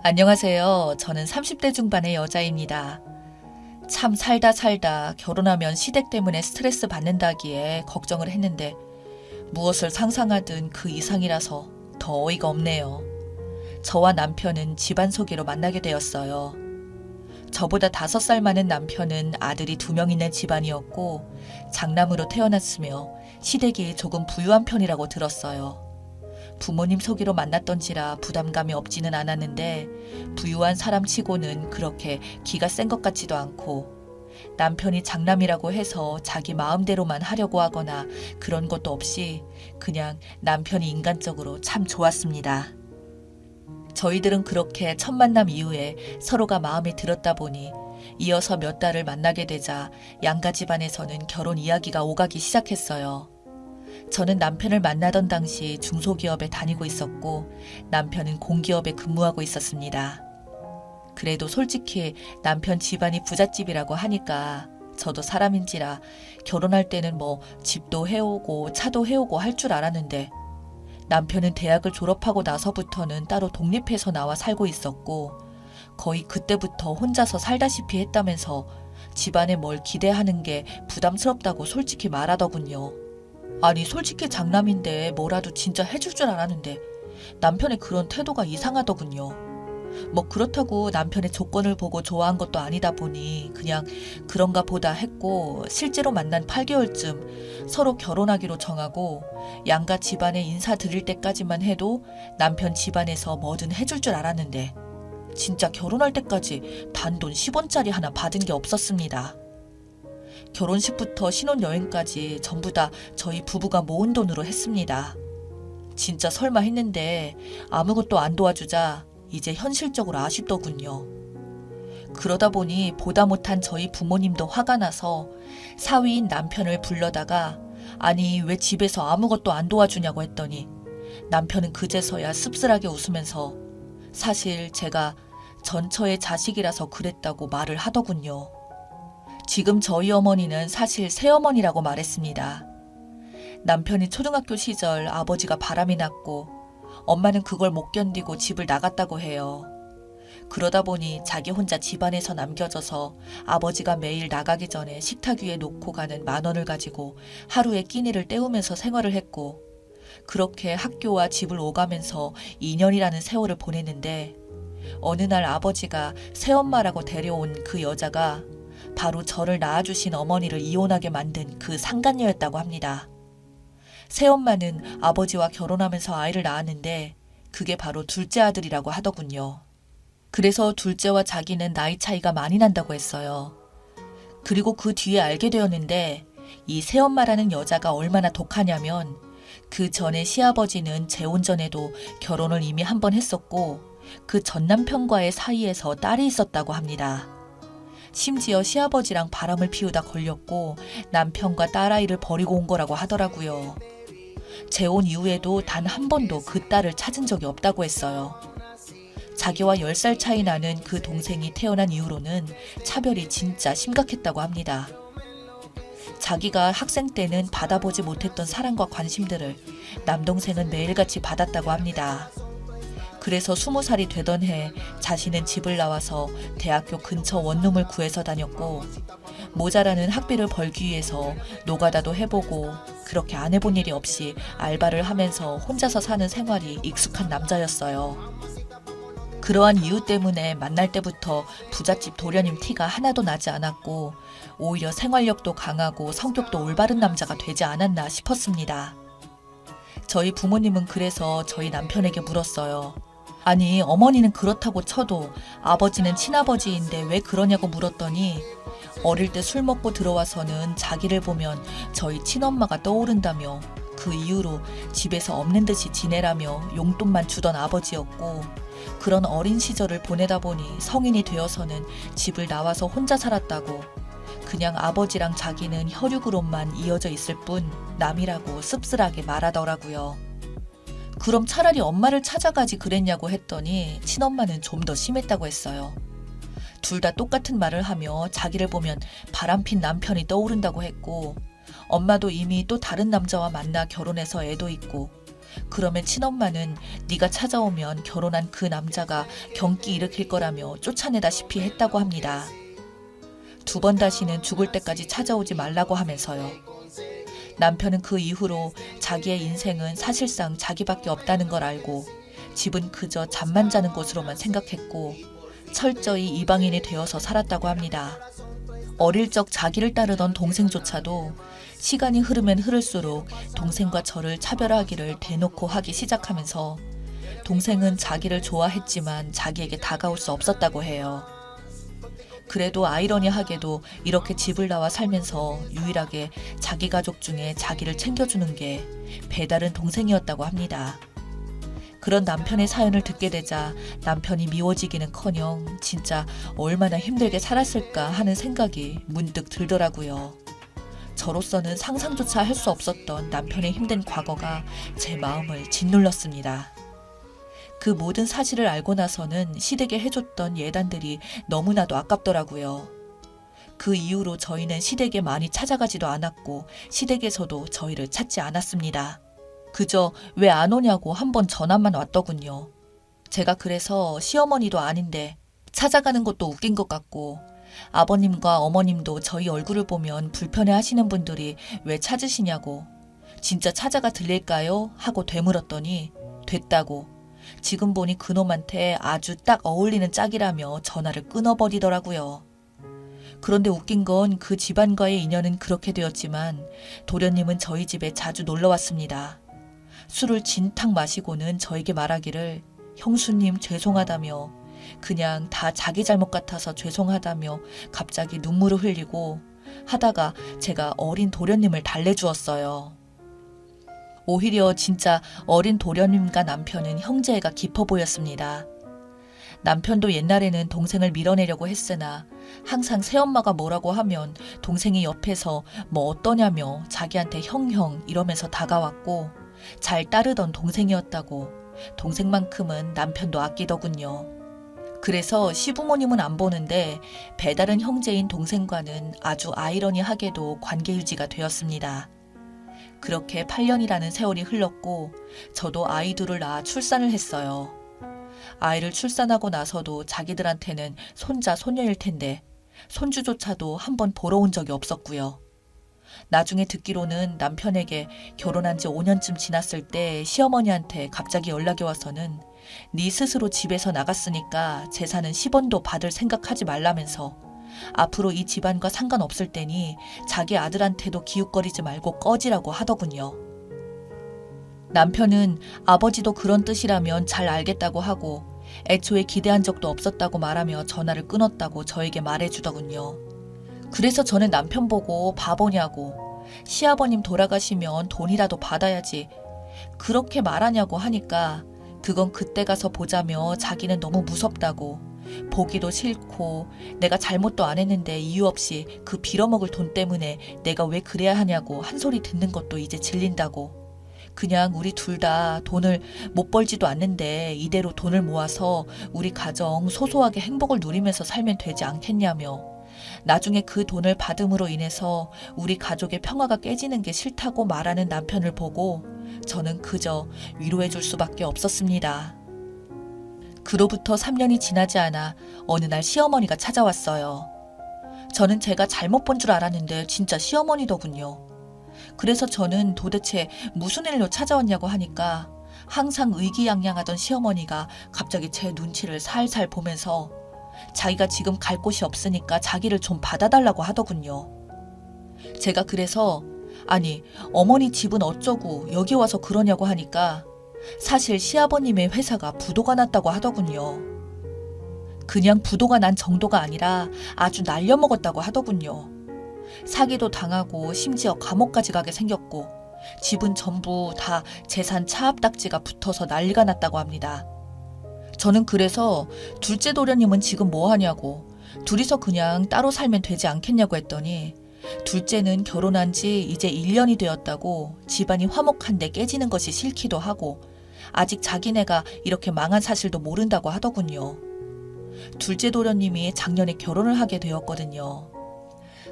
안녕하세요. 저는 30대 중반의 여자입니다. 참 살다 결혼하면 시댁 때문에 스트레스 받는다기에 걱정을 했는데 무엇을 상상하든 그 이상이라서 더 어이가 없네요. 저와 남편은 집안 소개로 만나게 되었어요. 저보다 5살 많은 남편은 아들이 2명 있는 집안이었고 장남으로 태어났으며 시댁이 조금 부유한 편이라고 들었어요. 부모님 소개로 만났던지라 부담감이 없지는 않았는데 부유한 사람 치고는 그렇게 기가 센 것 같지도 않고 남편이 장남이라고 해서 자기 마음대로만 하려고 하거나 그런 것도 없이 그냥 남편이 인간적으로 참 좋았습니다. 저희들은 그렇게 첫 만남 이후에 서로가 마음에 들었다 보니 이어서 몇 달을 만나게 되자 양가 집안에서는 결혼 이야기가 오가기 시작했어요. 저는 남편을 만나던 당시 중소기업에 다니고 있었고 남편은 공기업에 근무하고 있었습니다. 그래도 솔직히 남편 집안이 부잣집이라고 하니까 저도 사람인지라 결혼할 때는 뭐 집도 해오고 차도 해오고 할 줄 알았는데 남편은 대학을 졸업하고 나서부터는 따로 독립해서 나와 살고 있었고 거의 그때부터 혼자서 살다시피 했다면서 집안에 뭘 기대하는 게 부담스럽다고 솔직히 말하더군요. 아니 솔직히 장남인데 뭐라도 진짜 해줄 줄 알았는데 남편의 그런 태도가 이상하더군요. 뭐 그렇다고 남편의 조건을 보고 좋아한 것도 아니다 보니 그냥 그런가 보다 했고 실제로 만난 8개월쯤 서로 결혼하기로 정하고 양가 집안에 인사드릴 때까지만 해도 남편 집안에서 뭐든 해줄 줄 알았는데 진짜 결혼할 때까지 단돈 10원짜리 하나 받은 게 없었습니다. 결혼식부터 신혼여행까지 전부 다 저희 부부가 모은 돈으로 했습니다. 진짜 설마 했는데 아무것도 안 도와주자 이제 현실적으로 아쉽더군요. 그러다 보니 보다 못한 저희 부모님도 화가 나서 사위인 남편을 불러다가 아니 왜 집에서 아무것도 안 도와주냐고 했더니 남편은 그제서야 씁쓸하게 웃으면서 사실 제가 전처의 자식이라서 그랬다고 말을 하더군요. 지금 저희 어머니는 사실 새어머니라고 말했습니다. 남편이 초등학교 시절 아버지가 바람이 났고 엄마는 그걸 못 견디고 집을 나갔다고 해요. 그러다 보니 자기 혼자 집안에서 남겨져서 아버지가 매일 나가기 전에 식탁 위에 놓고 가는 10,000원을 가지고 하루에 끼니를 때우면서 생활을 했고 그렇게 학교와 집을 오가면서 2년이라는 세월을 보냈는데 어느 날 아버지가 새엄마라고 데려온 그 여자가 바로 저를 낳아주신 어머니를 이혼하게 만든 그 상간녀였다고 합니다. 새엄마는 아버지와 결혼하면서 아이를 낳았는데 그게 바로 둘째 아들이라고 하더군요. 그래서 둘째와 자기는 나이 차이가 많이 난다고 했어요. 그리고 그 뒤에 알게 되었는데 이 새엄마라는 여자가 얼마나 독하냐면 그 전에 시아버지는 재혼 전에도 결혼을 이미 한 번 했었고 그 전 남편과의 사이에서 딸이 있었다고 합니다. 심지어 시아버지랑 바람을 피우다 걸렸고 남편과 딸아이를 버리고 온 거라고 하더라고요. 재혼 이후에도 단 한 번도 그 딸을 찾은 적이 없다고 했어요. 자기와 10살 차이 나는 그 동생이 태어난 이후로는 차별이 진짜 심각했다고 합니다. 자기가 학생 때는 받아보지 못했던 사랑과 관심들을 남동생은 매일같이 받았다고 합니다. 그래서 20살이 되던 해 자신은 집을 나와서 대학교 근처 원룸을 구해서 다녔고 모자라는 학비를 벌기 위해서 노가다도 해보고 그렇게 안 해본 일이 없이 알바를 하면서 혼자서 사는 생활이 익숙한 남자였어요. 그러한 이유 때문에 만날 때부터 부잣집 도련님 티가 하나도 나지 않았고 오히려 생활력도 강하고 성격도 올바른 남자가 되지 않았나 싶었습니다. 저희 부모님은 그래서 저희 남편에게 물었어요. 아니 어머니는 그렇다고 쳐도 아버지는 친아버지인데 왜 그러냐고 물었더니 어릴 때 술 먹고 들어와서는 자기를 보면 저희 친엄마가 떠오른다며 그 이후로 집에서 없는 듯이 지내라며 용돈만 주던 아버지였고 그런 어린 시절을 보내다 보니 성인이 되어서는 집을 나와서 혼자 살았다고 그냥 아버지랑 자기는 혈육으로만 이어져 있을 뿐 남이라고 씁쓸하게 말하더라고요. 그럼 차라리 엄마를 찾아가지 그랬냐고 했더니 친엄마는 좀 더 심했다고 했어요. 둘 다 똑같은 말을 하며 자기를 보면 바람핀 남편이 떠오른다고 했고 엄마도 이미 또 다른 남자와 만나 결혼해서 애도 있고 그러면 친엄마는 네가 찾아오면 결혼한 그 남자가 경기 일으킬 거라며 쫓아내다시피 했다고 합니다. 2번 다시는 죽을 때까지 찾아오지 말라고 하면서요. 남편은 그 이후로 자기의 인생은 사실상 자기밖에 없다는 걸 알고 집은 그저 잠만 자는 곳으로만 생각했고 철저히 이방인이 되어서 살았다고 합니다. 어릴 적 자기를 따르던 동생조차도 시간이 흐르면 흐를수록 동생과 저를 차별하기를 대놓고 하기 시작하면서 동생은 자기를 좋아했지만 자기에게 다가올 수 없었다고 해요. 그래도 아이러니하게도 이렇게 집을 나와 살면서 유일하게 자기 가족 중에 자기를 챙겨주는 게 배다른 동생이었다고 합니다. 그런 남편의 사연을 듣게 되자 남편이 미워지기는커녕 진짜 얼마나 힘들게 살았을까 하는 생각이 문득 들더라고요. 저로서는 상상조차 할 수 없었던 남편의 힘든 과거가 제 마음을 짓눌렀습니다. 그 모든 사실을 알고 나서는 시댁에 해줬던 예단들이 너무나도 아깝더라고요. 그 이후로 저희는 시댁에 많이 찾아가지도 않았고 시댁에서도 저희를 찾지 않았습니다. 그저 왜 안 오냐고 한번 전화만 왔더군요. 제가 그래서 시어머니도 아닌데 찾아가는 것도 웃긴 것 같고 아버님과 어머님도 저희 얼굴을 보면 불편해 하시는 분들이 왜 찾으시냐고 진짜 찾아가 들릴까요? 하고 되물었더니 됐다고 지금 보니 그놈한테 아주 딱 어울리는 짝이라며 전화를 끊어버리더라고요. 그런데 웃긴 건 그 집안과의 인연은 그렇게 되었지만 도련님은 저희 집에 자주 놀러 왔습니다. 술을 진탕 마시고는 저에게 말하기를 형수님 죄송하다며 그냥 다 자기 잘못 같아서 죄송하다며 갑자기 눈물을 흘리고 하다가 제가 어린 도련님을 달래주었어요. 오히려 진짜 어린 도련님과 남편은 형제애가 깊어 보였습니다. 남편도 옛날에는 동생을 밀어내려고 했으나 항상 새엄마가 뭐라고 하면 동생이 옆에서 뭐 어떠냐며 자기한테 형형 이러면서 다가왔고 잘 따르던 동생이었다고 동생만큼은 남편도 아끼더군요. 그래서 시부모님은 안 보는데 배다른 형제인 동생과는 아주 아이러니하게도 관계 유지가 되었습니다. 그렇게 8년이라는 세월이 흘렀고 저도 아이 둘을 낳아 출산을 했어요. 아이를 출산하고 나서도 자기들한테는 손자 손녀일 텐데 손주조차도 한번 보러 온 적이 없었고요. 나중에 듣기로는 남편에게 결혼한 지 5년쯤 지났을 때 시어머니한테 갑자기 연락이 와서는 네 스스로 집에서 나갔으니까 재산은 10원도 받을 생각하지 말라면서 앞으로 이 집안과 상관없을 테니 자기 아들한테도 기웃거리지 말고 꺼지라고 하더군요. 남편은 아버지도 그런 뜻이라면 잘 알겠다고 하고 애초에 기대한 적도 없었다고 말하며 전화를 끊었다고 저에게 말해주더군요. 그래서 저는 남편 보고 바보냐고 시아버님 돌아가시면 돈이라도 받아야지 그렇게 말하냐고 하니까 그건 그때 가서 보자며 자기는 너무 무섭다고 보기도 싫고 내가 잘못도 안 했는데 이유 없이 그 빌어먹을 돈 때문에 내가 왜 그래야 하냐고 한 소리 듣는 것도 이제 질린다고 그냥 우리 둘 다 돈을 못 벌지도 않는데 이대로 돈을 모아서 우리 가정 소소하게 행복을 누리면서 살면 되지 않겠냐며 나중에 그 돈을 받음으로 인해서 우리 가족의 평화가 깨지는 게 싫다고 말하는 남편을 보고 저는 그저 위로해 줄 수밖에 없었습니다. 그로부터 3년이 지나지 않아 어느 날 시어머니가 찾아왔어요. 저는 제가 잘못 본 줄 알았는데 진짜 시어머니더군요. 그래서 저는 도대체 무슨 일로 찾아왔냐고 하니까 항상 의기양양하던 시어머니가 갑자기 제 눈치를 살살 보면서 자기가 지금 갈 곳이 없으니까 자기를 좀 받아달라고 하더군요. 제가 그래서 아니 어머니 집은 어쩌고 여기 와서 그러냐고 하니까 사실 시아버님의 회사가 부도가 났다고 하더군요. 그냥 부도가 난 정도가 아니라 아주 날려먹었다고 하더군요. 사기도 당하고 심지어 감옥까지 가게 생겼고 집은 전부 다 재산 차압딱지가 붙어서 난리가 났다고 합니다. 저는 그래서 둘째 도련님은 지금 뭐 하냐고 둘이서 그냥 따로 살면 되지 않겠냐고 했더니 둘째는 결혼한 지 이제 1년이 되었다고 집안이 화목한데 깨지는 것이 싫기도 하고 아직 자기네가 이렇게 망한 사실도 모른다고 하더군요. 둘째 도련님이 작년에 결혼을 하게 되었거든요.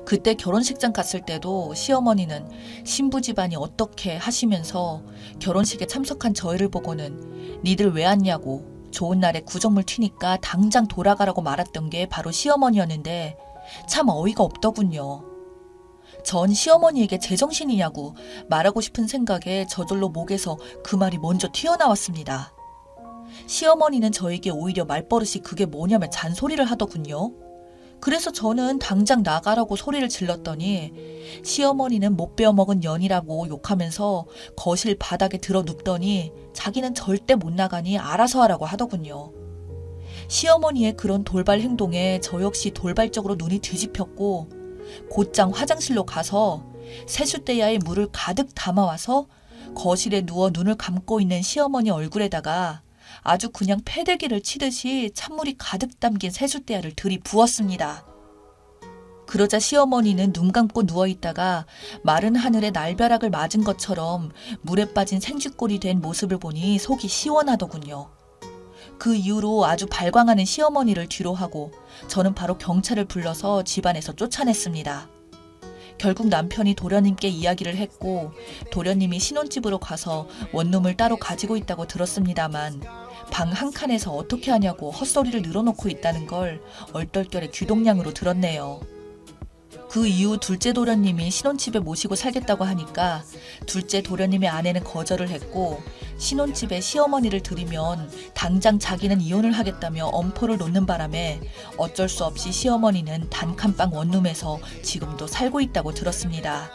그때 결혼식장 갔을 때도 시어머니는 신부 집안이 어떻게 하시면서 결혼식에 참석한 저희를 보고는 니들 왜 왔냐고 좋은 날에 구정물 튀니까 당장 돌아가라고 말았던 게 바로 시어머니였는데 참 어이가 없더군요. 전 시어머니에게 제정신이냐고 말하고 싶은 생각에 저절로 목에서 그 말이 먼저 튀어나왔습니다. 시어머니는 저에게 오히려 말버릇이 그게 뭐냐며 잔소리를 하더군요. 그래서 저는 당장 나가라고 소리를 질렀더니 시어머니는 못 베어먹은 년이라고 욕하면서 거실 바닥에 들어 눕더니 자기는 절대 못 나가니 알아서 하라고 하더군요. 시어머니의 그런 돌발 행동에 저 역시 돌발적으로 눈이 뒤집혔고 곧장 화장실로 가서 세숫대야에 물을 가득 담아와서 거실에 누워 눈을 감고 있는 시어머니 얼굴에다가 아주 그냥 패대기를 치듯이 찬물이 가득 담긴 세숫대야를 들이부었습니다. 그러자 시어머니는 눈 감고 누워있다가 마른 하늘에 날벼락을 맞은 것처럼 물에 빠진 생쥐꼴이 된 모습을 보니 속이 시원하더군요. 그 이후로 아주 발광하는 시어머니를 뒤로하고 저는 바로 경찰을 불러서 집안에서 쫓아냈습니다. 결국 남편이 도련님께 이야기를 했고 도련님이 신혼집으로 가서 원룸을 따로 가지고 있다고 들었습니다만 방 한 칸에서 어떻게 하냐고 헛소리를 늘어놓고 있다는 걸 얼떨결에 귀동냥으로 들었네요. 그 이후 둘째 도련님이 신혼집에 모시고 살겠다고 하니까 둘째 도련님의 아내는 거절을 했고 신혼집에 시어머니를 들이면 당장 자기는 이혼을 하겠다며 엄포를 놓는 바람에 어쩔 수 없이 시어머니는 단칸방 원룸에서 지금도 살고 있다고 들었습니다.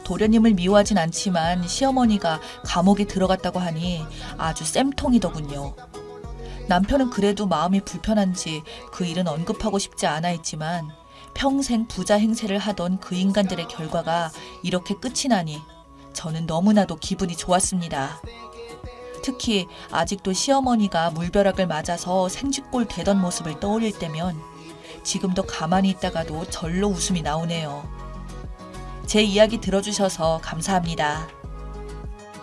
도련님을 미워하진 않지만 시어머니가 감옥에 들어갔다고 하니 아주 쌤통이더군요. 남편은 그래도 마음이 불편한지 그 일은 언급하고 싶지 않아 했지만 평생 부자 행세를 하던 그 인간들의 결과가 이렇게 끝이 나니 저는 너무나도 기분이 좋았습니다. 특히 아직도 시어머니가 물벼락을 맞아서 생쥐꼴 되던 모습을 떠올릴 때면 지금도 가만히 있다가도 절로 웃음이 나오네요. 제 이야기 들어주셔서 감사합니다.